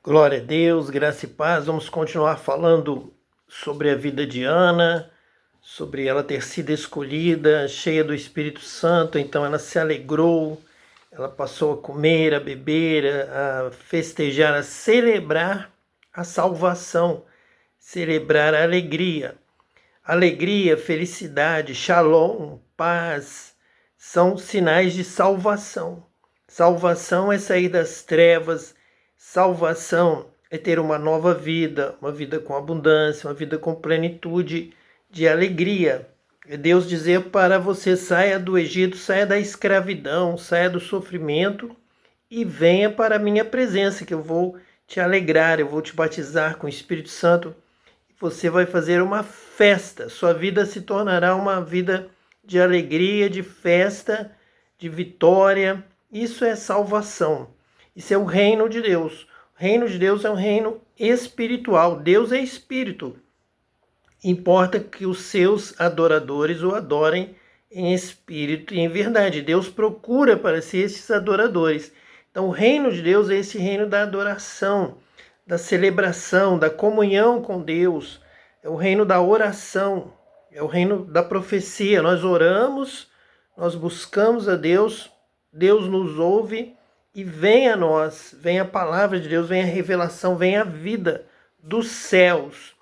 Glória a Deus, graça e paz. Vamos continuar falando sobre a vida de Ana, sobre ela ter sido escolhida, cheia do Espírito Santo. Então ela se alegrou, ela passou a comer, a beber, a festejar, a celebrar a salvação, celebrar a alegria. Alegria, felicidade, shalom, paz, são sinais de salvação. Salvação é sair das trevas, salvação é ter uma nova vida, uma vida com abundância, uma vida com plenitude de alegria. É Deus dizer para você: saia do Egito, saia da escravidão, saia do sofrimento e venha para a minha presença, que eu vou te alegrar, eu vou te batizar com o Espírito Santo. Você vai fazer uma festa, sua vida se tornará uma vida de alegria, de festa, de vitória. Isso é salvação. Isso é o reino de Deus. O reino de Deus é um reino espiritual. Deus é espírito. Importa que os seus adoradores o adorem em espírito e em verdade. Deus procura para si esses adoradores. Então, o reino de Deus é esse reino da adoração, da celebração, da comunhão com Deus. É o reino da oração, é o reino da profecia. Nós oramos, nós buscamos a Deus, Deus nos ouve e vem a nós, vem a palavra de Deus, vem a revelação, vem a vida dos céus.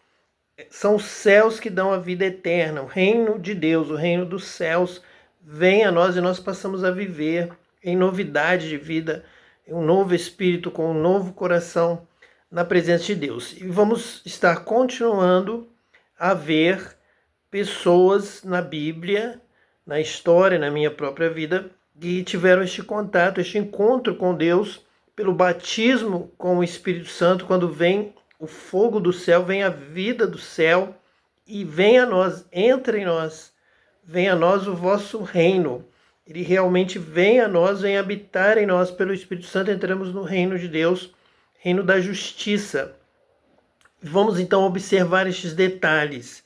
São os céus que dão a vida eterna, o reino de Deus, o reino dos céus vem a nós e nós passamos a viver em novidade de vida, em um novo espírito, com um novo coração na presença de Deus. E vamos estar continuando a ver pessoas na Bíblia, na história, na minha própria vida, que tiveram este contato, este encontro com Deus pelo batismo com o Espírito Santo, quando vem o fogo do céu, vem a vida do céu e vem a nós, entra em nós, vem a nós o vosso reino. Ele realmente vem a nós, vem habitar em nós pelo Espírito Santo, entramos no reino de Deus, reino da justiça. Vamos então observar estes detalhes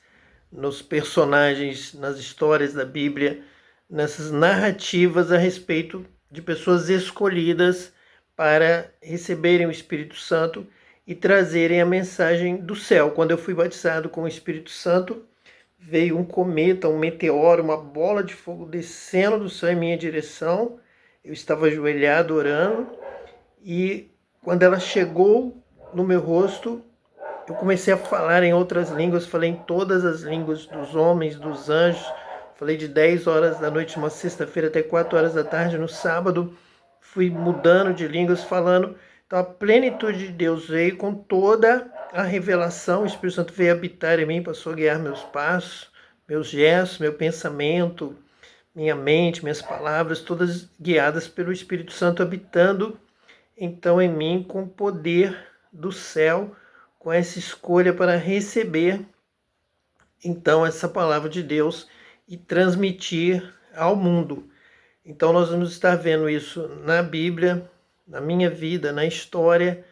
nos personagens, nas histórias da Bíblia, nessas narrativas a respeito de pessoas escolhidas para receberem o Espírito Santo e trazerem a mensagem do céu. Quando eu fui batizado com o Espírito Santo, veio um cometa, um meteoro, uma bola de fogo descendo do céu em minha direção. Eu estava ajoelhado orando e quando ela chegou no meu rosto, eu comecei a falar em outras línguas, falei em todas as línguas dos homens, dos anjos. Falei de 10 horas da noite, uma sexta-feira, até 4 horas da tarde, no sábado. Fui mudando de línguas, falando. Então a plenitude de Deus veio com toda a revelação. O Espírito Santo veio habitar em mim, passou a guiar meus passos, meus gestos, meu pensamento, minha mente, minhas palavras, todas guiadas pelo Espírito Santo habitando então em mim com o poder do céu, com essa escolha para receber então essa palavra de Deus e transmitir ao mundo. Então nós vamos estar vendo isso na Bíblia, na minha vida, na história,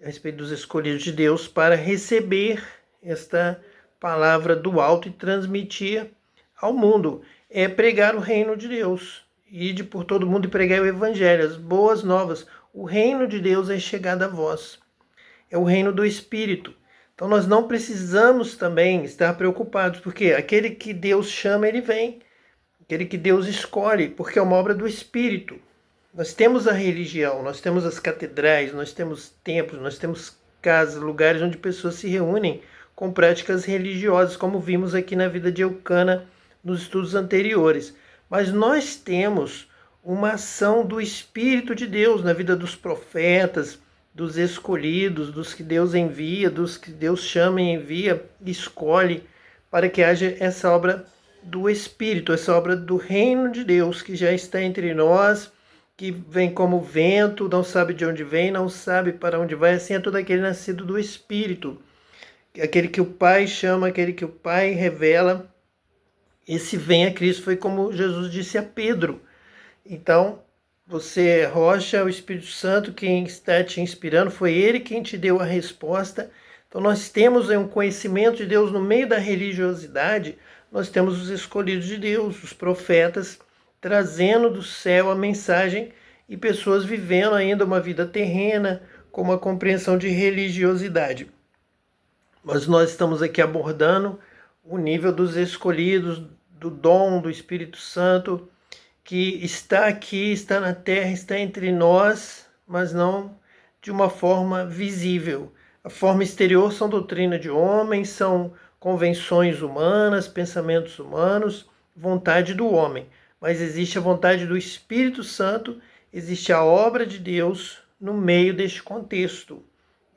a respeito dos escolhidos de Deus, para receber esta palavra do alto e transmitir ao mundo. É pregar o reino de Deus. Ide por todo mundo e pregai o evangelho, as boas novas. O reino de Deus é chegado a vós. É o reino do Espírito. Então nós não precisamos também estar preocupados, porque aquele que Deus chama, ele vem. Aquele que Deus escolhe, porque é uma obra do Espírito. Nós temos a religião, nós temos as catedrais, nós temos templos, nós temos casas, lugares onde pessoas se reúnem com práticas religiosas, como vimos aqui na vida de Eucana nos estudos anteriores. Mas nós temos uma ação do Espírito de Deus na vida dos profetas, dos escolhidos, dos que Deus envia, dos que Deus chama e envia, escolhe, para que haja essa obra do Espírito, essa obra do reino de Deus, que já está entre nós, que vem como vento, não sabe de onde vem, não sabe para onde vai, assim é todo aquele nascido do Espírito, aquele que o Pai chama, aquele que o Pai revela. Esse vem a Cristo foi como Jesus disse a Pedro. Então, você é rocha, o Espírito Santo quem está te inspirando, foi Ele quem te deu a resposta. Então nós temos um conhecimento de Deus no meio da religiosidade, nós temos os escolhidos de Deus, os profetas, trazendo do céu a mensagem e pessoas vivendo ainda uma vida terrena, como a compreensão de religiosidade. Mas nós estamos aqui abordando o nível dos escolhidos, do dom do Espírito Santo, que está aqui, está na terra, está entre nós, mas não de uma forma visível. A forma exterior são doutrina de homens, são convenções humanas, pensamentos humanos, vontade do homem. Mas existe a vontade do Espírito Santo, existe a obra de Deus no meio deste contexto.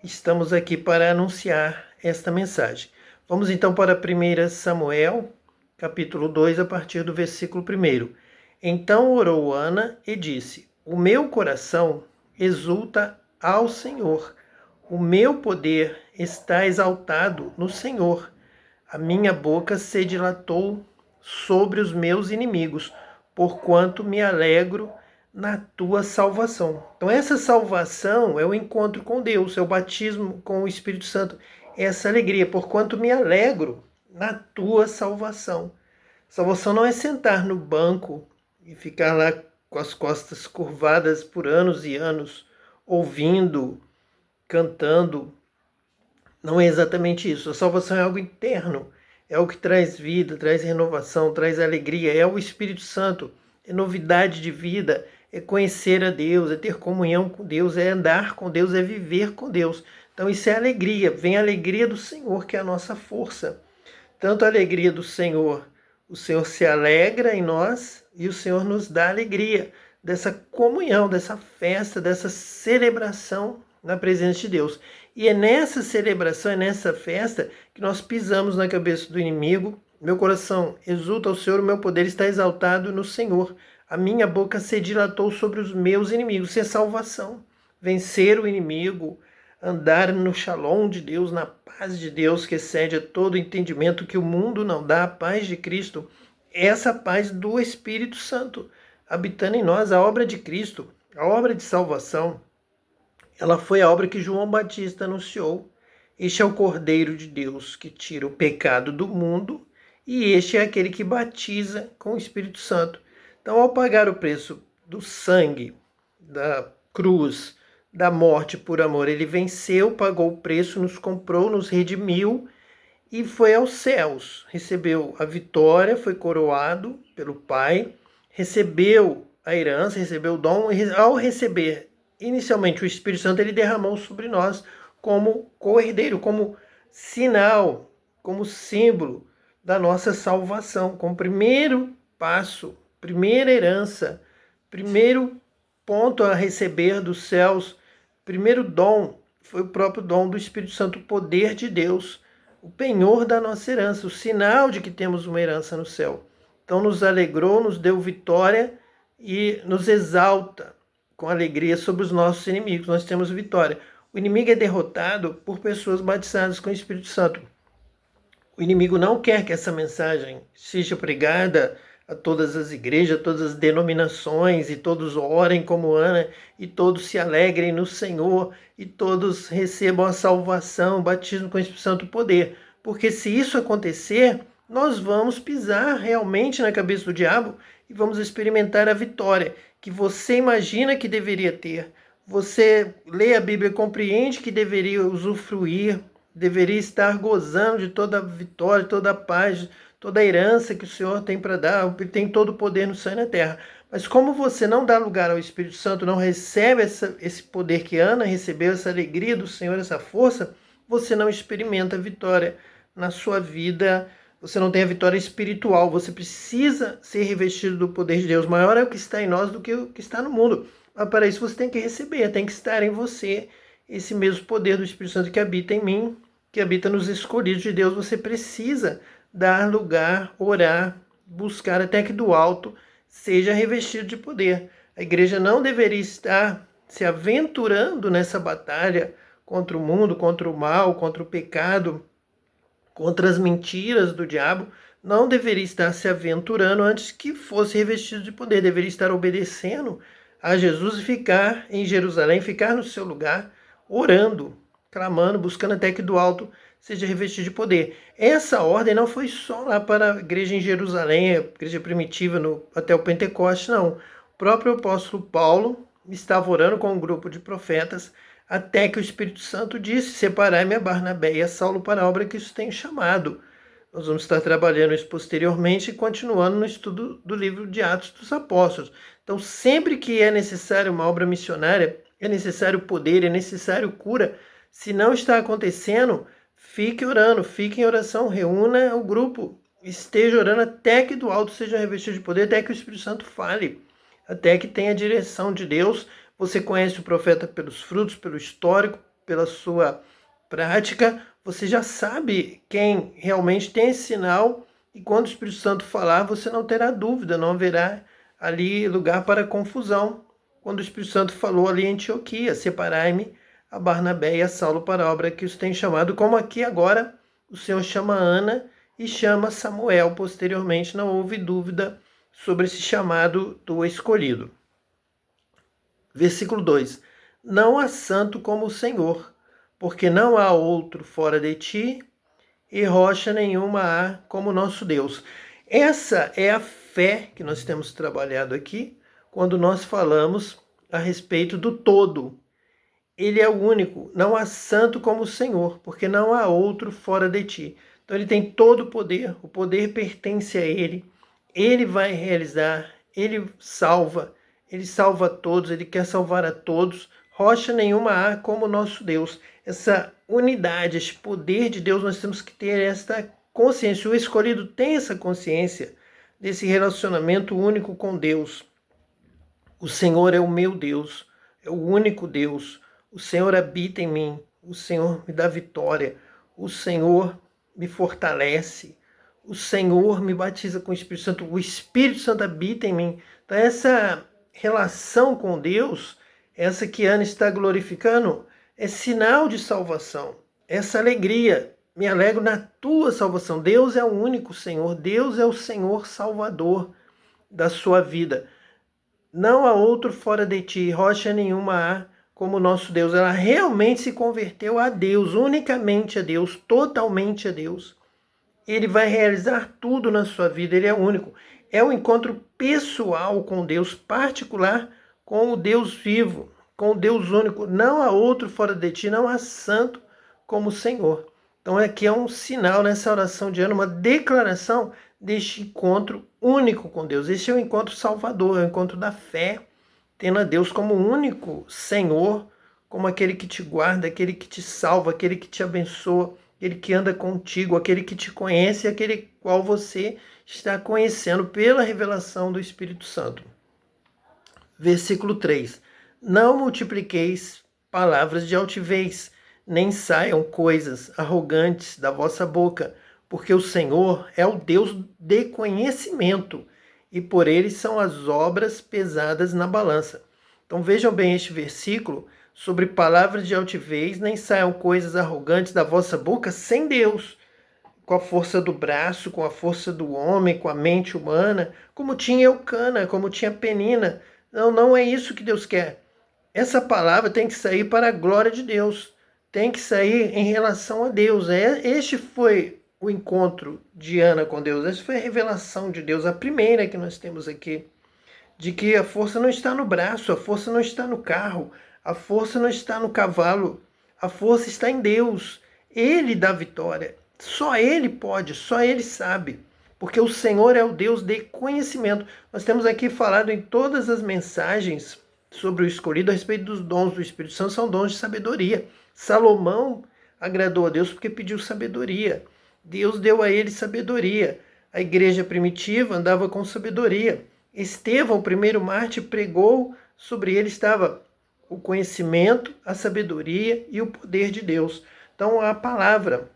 Estamos aqui para anunciar esta mensagem. Vamos então para 1 Samuel, capítulo 2, a partir do versículo 1. Então orou Ana e disse: O meu coração exulta ao Senhor, o meu poder está exaltado no Senhor. A minha boca se dilatou sobre os meus inimigos, porquanto me alegro na tua salvação. Então essa salvação é o encontro com Deus, é o batismo com o Espírito Santo, é essa alegria, porquanto me alegro na tua salvação. Salvação não é sentar no banco e ficar lá com as costas curvadas por anos e anos, ouvindo, cantando. Não é exatamente isso. A salvação é algo interno, é algo que traz vida, traz renovação, traz alegria, é o Espírito Santo, é novidade de vida, é conhecer a Deus, é ter comunhão com Deus, é andar com Deus, é viver com Deus. Então isso é alegria, vem a alegria do Senhor, que é a nossa força. Tanto a alegria do Senhor, o Senhor se alegra em nós e o Senhor nos dá alegria dessa comunhão, dessa festa, dessa celebração na presença de Deus. E é nessa celebração, é nessa festa que nós pisamos na cabeça do inimigo. Meu coração exulta ao Senhor, o meu poder está exaltado no Senhor. A minha boca se dilatou sobre os meus inimigos. Isso é salvação. Vencer o inimigo, andar no shalom de Deus, na paz de Deus que excede a todo entendimento que o mundo não dá, a paz de Cristo. Essa paz do Espírito Santo habitando em nós, a obra de Cristo, a obra de salvação. Ela foi a obra que João Batista anunciou. Este é o Cordeiro de Deus que tira o pecado do mundo e este é aquele que batiza com o Espírito Santo. Então, ao pagar o preço do sangue, da cruz, da morte por amor, ele venceu, pagou o preço, nos comprou, nos redimiu e foi aos céus. Recebeu a vitória, foi coroado pelo Pai, recebeu a herança, recebeu o dom. Ao receber inicialmente o Espírito Santo, ele derramou sobre nós como cordeiro, como sinal, como símbolo da nossa salvação, como primeiro passo, primeira herança, primeiro ponto a receber dos céus, primeiro dom, foi o próprio dom do Espírito Santo, o poder de Deus, o penhor da nossa herança, o sinal de que temos uma herança no céu. Então nos alegrou, nos deu vitória e nos exalta com alegria sobre os nossos inimigos. Nós temos vitória. O inimigo é derrotado por pessoas batizadas com o Espírito Santo. O inimigo não quer que essa mensagem seja pregada a todas as igrejas, a todas as denominações, e todos orem como Ana, e todos se alegrem no Senhor, e todos recebam a salvação, o batismo com o Espírito Santo, o poder. Porque se isso acontecer, nós vamos pisar realmente na cabeça do diabo e vamos experimentar a vitória que você imagina que deveria ter. Você lê a Bíblia, compreende que deveria usufruir, deveria estar gozando de toda a vitória, toda a paz, toda a herança que o Senhor tem para dar, Ele tem todo o poder no céu e na terra. Mas como você não dá lugar ao Espírito Santo, não recebe esse poder que Ana recebeu, essa alegria do Senhor, essa força, você não experimenta a vitória na sua vida, você não tem a vitória espiritual, você precisa ser revestido do poder de Deus. Maior é o que está em nós do que o que está no mundo. Mas para isso você tem que receber, tem que estar em você esse mesmo poder do Espírito Santo que habita em mim, que habita nos escolhidos de Deus. Você precisa dar lugar, orar, buscar até que do alto seja revestido de poder. A igreja não deveria estar se aventurando nessa batalha contra o mundo, contra o mal, contra o pecado, contra as mentiras do diabo. Não deveria estar se aventurando antes que fosse revestido de poder. Deveria estar obedecendo a Jesus e ficar em Jerusalém, ficar no seu lugar, orando, clamando, buscando até que do alto seja revestido de poder. Essa ordem não foi só lá para a igreja em Jerusalém, a igreja primitiva até o Pentecoste, não. O próprio apóstolo Paulo estava orando com um grupo de profetas até que o Espírito Santo disse: separai-me a Barnabé e a Saulo para a obra que os tenho chamado. Nós vamos estar trabalhando isso posteriormente e continuando no estudo do livro de Atos dos Apóstolos. Então, sempre que é necessário uma obra missionária, é necessário poder, é necessário cura. Se não está acontecendo, fique orando, fique em oração, reúna o grupo, esteja orando até que do alto seja revestido de poder, até que o Espírito Santo fale, até que tenha a direção de Deus. Você conhece o profeta pelos frutos, pelo histórico, pela sua prática, você já sabe quem realmente tem esse sinal, e quando o Espírito Santo falar, você não terá dúvida, não haverá ali lugar para confusão. Quando o Espírito Santo falou ali em Antioquia: separai-me a Barnabé e a Saulo para a obra que os tem chamado, como aqui agora o Senhor chama Ana e chama Samuel posteriormente, não houve dúvida sobre esse chamado do escolhido. Versículo 2: não há santo como o Senhor, porque não há outro fora de ti, e rocha nenhuma há como nosso Deus. Essa é a fé que nós temos trabalhado aqui, quando nós falamos a respeito do todo. Ele é o único, não há santo como o Senhor, porque não há outro fora de ti. Então ele tem todo o poder pertence a ele vai realizar, ele salva todos, ele quer salvar a todos. Rocha nenhuma há como nosso Deus. Essa unidade, esse poder de Deus, nós temos que ter esta consciência. O escolhido tem essa consciência desse relacionamento único com Deus. O Senhor é o meu Deus, é o único Deus. O Senhor habita em mim, o Senhor me dá vitória, o Senhor me fortalece, o Senhor me batiza com o Espírito Santo, o Espírito Santo habita em mim. Então essa relação com Deus, essa que Ana está glorificando, é sinal de salvação. Essa alegria, me alegro na tua salvação. Deus é o único Senhor, Deus é o Senhor Salvador da sua vida. Não há outro fora de ti, rocha nenhuma há como nosso Deus. Ela realmente se converteu a Deus, unicamente a Deus, totalmente a Deus. Ele vai realizar tudo na sua vida, ele é único. É um encontro pessoal com Deus, particular com o Deus vivo, com o Deus único. Não há outro fora de ti, não há santo como o Senhor. Então aqui é um sinal nessa oração de Ana, uma declaração deste encontro único com Deus. Esse é o encontro salvador, é o encontro da fé, tendo a Deus como o único Senhor, como aquele que te guarda, aquele que te salva, aquele que te abençoa, aquele que anda contigo, aquele que te conhece, aquele qual você está conhecendo pela revelação do Espírito Santo. Versículo 3. Não multipliqueis palavras de altivez, nem saiam coisas arrogantes da vossa boca, porque o Senhor é o Deus de conhecimento, e por ele são as obras pesadas na balança. Então vejam bem este versículo sobre palavras de altivez, nem saiam coisas arrogantes da vossa boca sem Deus, com a força do braço, com a força do homem, com a mente humana, como tinha Eucana, como tinha Penina. Não é isso que Deus quer. Essa palavra tem que sair para a glória de Deus, tem que sair em relação a Deus. Este foi o encontro de Ana com Deus, essa foi a revelação de Deus, a primeira que nós temos aqui, de que a força não está no braço, a força não está no carro, a força não está no cavalo, a força está em Deus. Ele dá vitória, só Ele pode, só Ele sabe, porque o Senhor é o Deus de conhecimento. Nós temos aqui falado em todas as mensagens sobre o escolhido a respeito dos dons do Espírito Santo, são dons de sabedoria. Salomão agradou a Deus porque pediu sabedoria. Deus deu a ele sabedoria. A igreja primitiva andava com sabedoria. Estevão, o primeiro mártir, pregou, sobre ele estava o conhecimento, a sabedoria e o poder de Deus. Então a palavra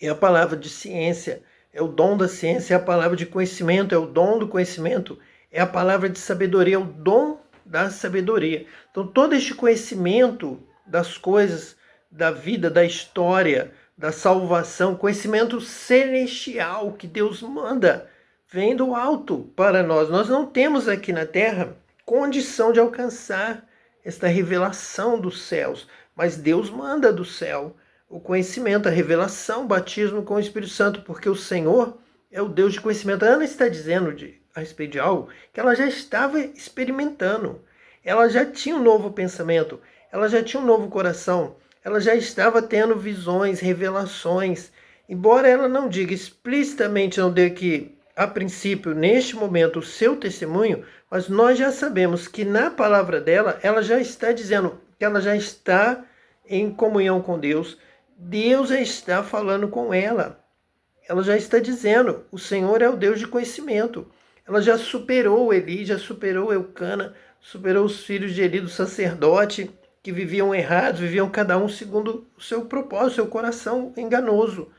é a palavra de ciência, é o dom da ciência, é a palavra de conhecimento, é o dom do conhecimento, é a palavra de sabedoria, é o dom da sabedoria. Então todo este conhecimento das coisas, da vida, da história, da salvação, conhecimento celestial que Deus manda, vem do alto para nós. Nós não temos aqui na terra condição de alcançar esta revelação dos céus, mas Deus manda do céu o conhecimento, a revelação, o batismo com o Espírito Santo, porque o Senhor é o Deus de conhecimento. A Ana está dizendo a respeito de algo que ela já estava experimentando. Ela já tinha um novo pensamento. ela já tinha um novo coração, ela já estava tendo visões, revelações. Embora ela não diga explicitamente, não dê aqui, a princípio, neste momento, o seu testemunho, mas nós já sabemos que na palavra dela, ela já está dizendo que ela já está em comunhão com Deus. Deus já está falando com ela. Ela já está dizendo, o Senhor é o Deus de conhecimento. Ela já superou Eli, já superou Eucana, superou os filhos de Eli, do sacerdote, que viviam errados, viviam cada um segundo o seu propósito, seu coração enganoso,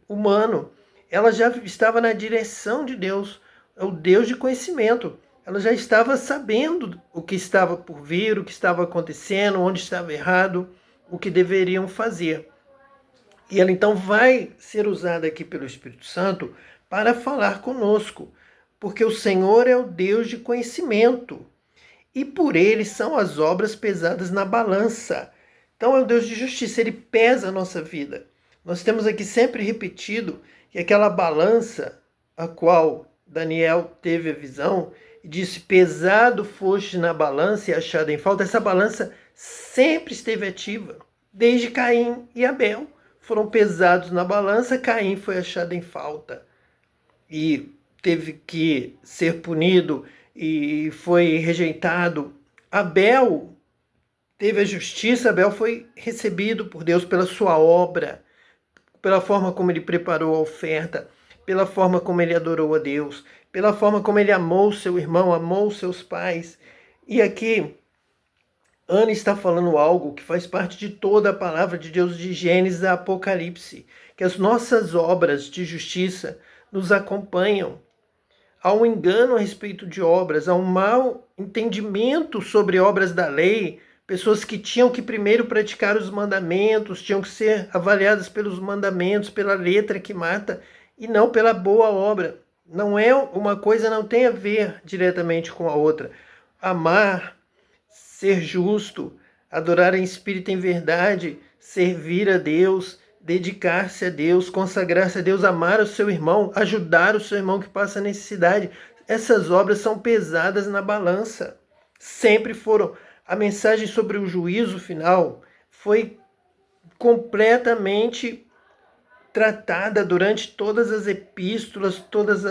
humano. Ela já estava na direção de Deus, o Deus de conhecimento. Ela já estava sabendo o que estava por vir, o que estava acontecendo, onde estava errado, o que deveriam fazer. E ela então vai ser usada aqui pelo Espírito Santo para falar conosco, porque o Senhor é o Deus de conhecimento e por ele são as obras pesadas na balança. Então é o Deus de justiça, ele pesa a nossa vida. Nós temos aqui sempre repetido que aquela balança a qual Daniel teve a visão e disse: pesado foste na balança e achado em falta, essa balança sempre esteve ativa, desde Caim e Abel. Foram pesados na balança, Caim foi achado em falta e teve que ser punido e foi rejeitado. Abel teve a justiça, Abel foi recebido por Deus pela sua obra, pela forma como ele preparou a oferta, pela forma como ele adorou a Deus, pela forma como ele amou seu irmão, amou seus pais. E aqui Ana está falando algo que faz parte de toda a palavra de Deus, de Gênesis a Apocalipse, que as nossas obras de justiça nos acompanham. Há um engano a respeito de obras, há um mau entendimento sobre obras da lei, pessoas que tinham que primeiro praticar os mandamentos, tinham que ser avaliadas pelos mandamentos, pela letra que mata, e não pela boa obra. Não é uma coisa, não tem a ver diretamente com a outra. Amar, ser justo, adorar em espírito e em verdade, servir a Deus, dedicar-se a Deus, consagrar-se a Deus, amar o seu irmão, ajudar o seu irmão que passa necessidade. Essas obras são pesadas na balança. Sempre foram. A mensagem sobre o juízo final foi completamente tratada durante todas as epístolas, todos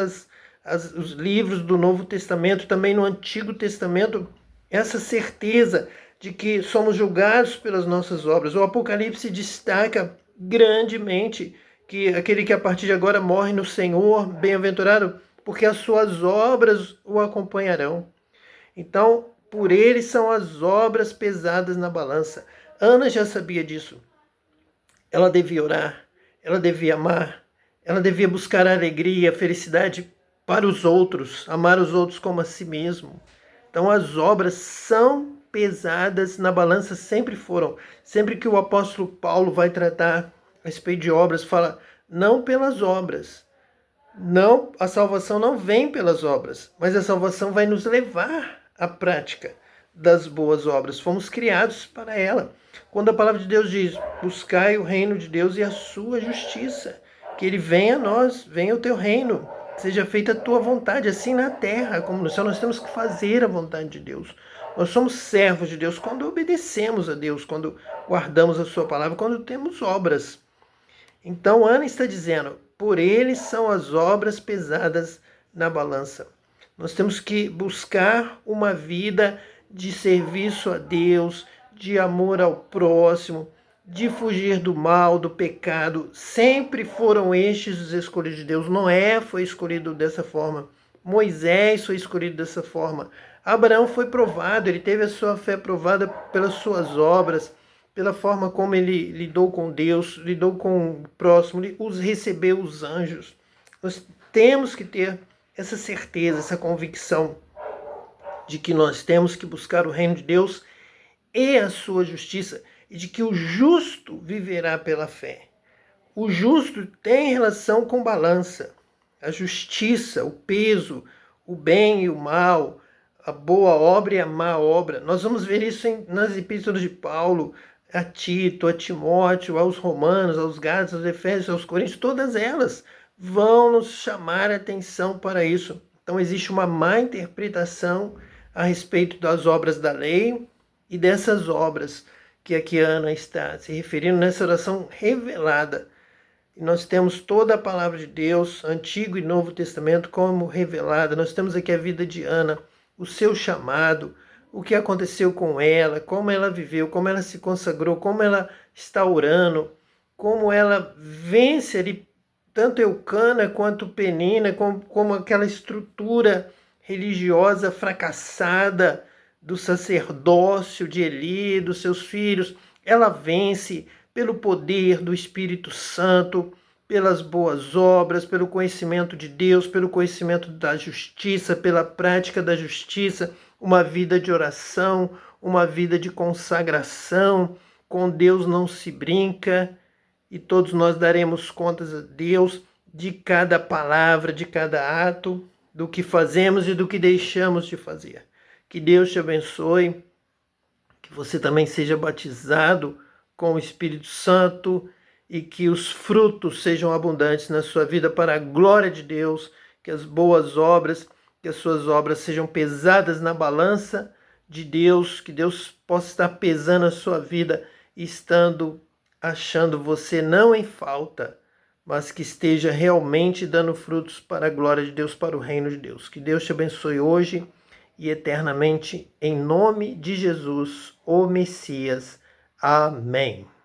os livros do Novo Testamento, também no Antigo Testamento, essa certeza de que somos julgados pelas nossas obras. O Apocalipse destaca grandemente que aquele que a partir de agora morre no Senhor, bem-aventurado, porque as suas obras o acompanharão. Então, por ele são as obras pesadas na balança. Ana já sabia disso. Ela devia orar, ela devia amar, ela devia buscar a alegria, a felicidade para os outros, amar os outros como a si mesmo. Então as obras são pesadas na balança, sempre foram. Sempre que o apóstolo Paulo vai tratar a respeito de obras, fala, não pelas obras. Não, a salvação não vem pelas obras, mas a salvação vai nos levar à prática das boas obras. Fomos criados para ela. Quando a palavra de Deus diz, buscai o reino de Deus e a sua justiça, que ele venha a nós, venha o teu reino, seja feita a tua vontade, assim na terra como no céu. Nós temos que fazer a vontade de Deus. Nós somos servos de Deus quando obedecemos a Deus, quando guardamos a sua palavra, quando temos obras. Então Ana está dizendo, por eles são as obras pesadas na balança. Nós temos que buscar uma vida de serviço a Deus, de amor ao próximo, de fugir do mal, do pecado. Sempre foram estes os escolhidos de Deus. Noé foi escolhido dessa forma. Moisés foi escolhido dessa forma. Abraão foi provado, ele teve a sua fé provada pelas suas obras, pela forma como ele lidou com Deus, lidou com o próximo, os recebeu os anjos. Nós temos que ter essa certeza, essa convicção de que nós temos que buscar o reino de Deus e a sua justiça, e de que o justo viverá pela fé. O justo tem relação com balança. A justiça, o peso, o bem e o mal, a boa obra e a má obra. Nós vamos ver isso nas epístolas de Paulo, a Tito, a Timóteo, aos Romanos, aos Gálatas, aos Efésios, aos Coríntios. Todas elas vão nos chamar a atenção para isso. Então existe uma má interpretação a respeito das obras da lei e dessas obras que aqui a Ana está se referindo nessa oração revelada. E nós temos toda a palavra de Deus, Antigo e Novo Testamento, como revelada. Nós temos aqui a vida de Ana, o seu chamado, o que aconteceu com ela, como ela viveu, como ela se consagrou, como ela está orando, como ela vence ali tanto Eucana quanto Penina, como aquela estrutura religiosa fracassada do sacerdócio de Eli, dos seus filhos. Ela vence pelo poder do Espírito Santo, pelas boas obras, pelo conhecimento de Deus, pelo conhecimento da justiça, pela prática da justiça, uma vida de oração, uma vida de consagração. Com Deus não se brinca, e todos nós daremos contas a Deus de cada palavra, de cada ato, do que fazemos e do que deixamos de fazer. Que Deus te abençoe, que você também seja batizado com o Espírito Santo e que os frutos sejam abundantes na sua vida para a glória de Deus, que as boas obras, que as suas obras sejam pesadas na balança de Deus, que Deus possa estar pesando a sua vida, achando você não em falta, mas que esteja realmente dando frutos para a glória de Deus, para o reino de Deus. Que Deus te abençoe hoje e eternamente, em nome de Jesus, o Messias. Amém.